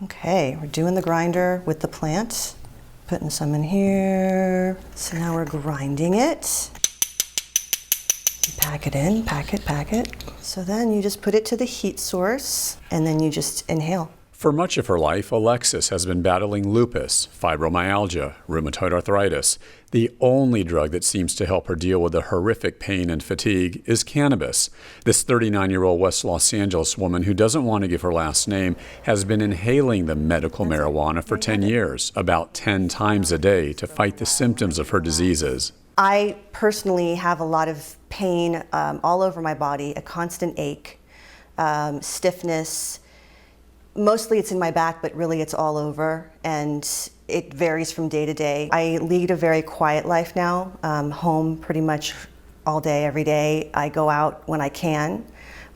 Okay, we're doing the grinder with the plant. Putting some in here. So now we're grinding it. Pack it in, pack it. So then you just put it to the heat source and then you just inhale. For much of her life, Alexis has been battling lupus, fibromyalgia, rheumatoid arthritis. The only drug that seems to help her deal with the horrific pain and fatigue is cannabis. This 39-year-old West Los Angeles woman who doesn't want to give her last name has been inhaling the medical marijuana for 10 years, about 10 times a day, to fight the symptoms of her diseases. I personally have a lot of pain all over my body, a constant ache, stiffness. Mostly it's in my back, but really it's all over, and it varies from day to day. I lead a very quiet life now, home pretty much all day, every day. I go out when I can,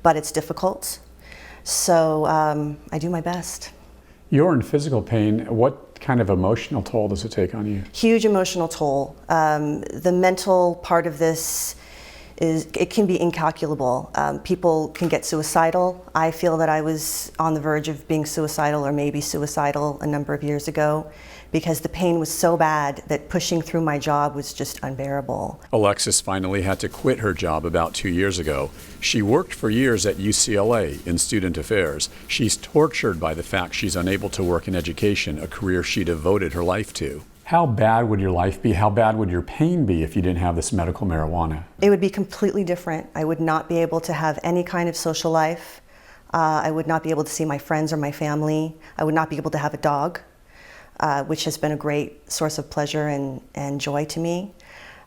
but it's difficult. So I do my best. You're in physical pain. What kind of emotional toll does it take on you? Huge emotional toll. The mental part of this it can be incalculable. People can get suicidal. I feel that I was on the verge of being suicidal or maybe suicidal a number of years ago because the pain was so bad that pushing through my job was just unbearable. Alexis finally had to quit her job about 2 years ago. She worked for years at UCLA in student affairs. She's tortured by the fact she's unable to work in education, a career she devoted her life to. How bad would your life be? How bad would your pain be if you didn't have this medical marijuana? It would be completely different. I would not be able to have any kind of social life. I would not be able to see my friends or my family. I would not be able to have a dog, which has been a great source of pleasure and joy to me.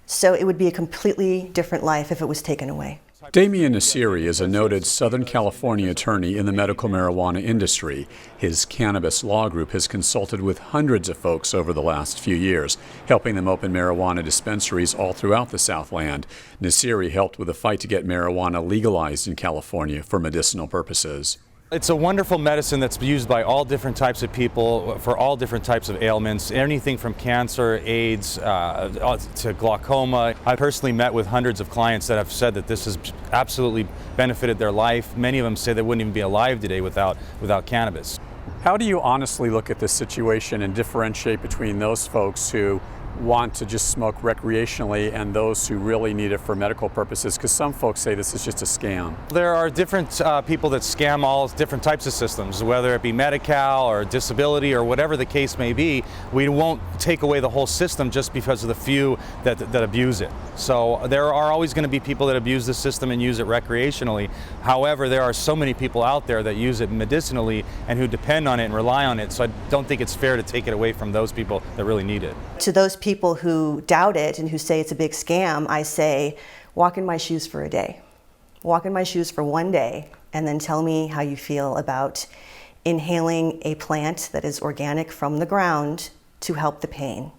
So it would be a completely different life if it was taken away. David Nazar is a noted Southern California attorney in the medical marijuana industry. His cannabis law group has consulted with hundreds of folks over the last few years, helping them open marijuana dispensaries all throughout the Southland. Nazar helped with the fight to get marijuana legalized in California for medicinal purposes. It's a wonderful medicine that's used by all different types of people for all different types of ailments, anything from cancer, AIDS, to glaucoma. I personally met with hundreds of clients that have said that this has absolutely benefited their life. Many of them say they wouldn't even be alive today without cannabis. How do you honestly look at this situation and differentiate between those folks who want to just smoke recreationally and those who really need it for medical purposes? Because some folks say this is just a scam. There are different people that scam all different types of systems, whether it be Medi-Cal or disability or whatever the case may be. We won't take away the whole system just because of the few that abuse it. So there are always going to be people that abuse the system and use it recreationally. However, there are so many people out there that use it medicinally and who depend on it and rely on it. So I don't think it's fair to take it away from those people that really need it. To those people who doubt it and who say it's a big scam, I say, walk in my shoes for a day. Walk in my shoes for one day and then tell me how you feel about inhaling a plant that is organic from the ground to help the pain.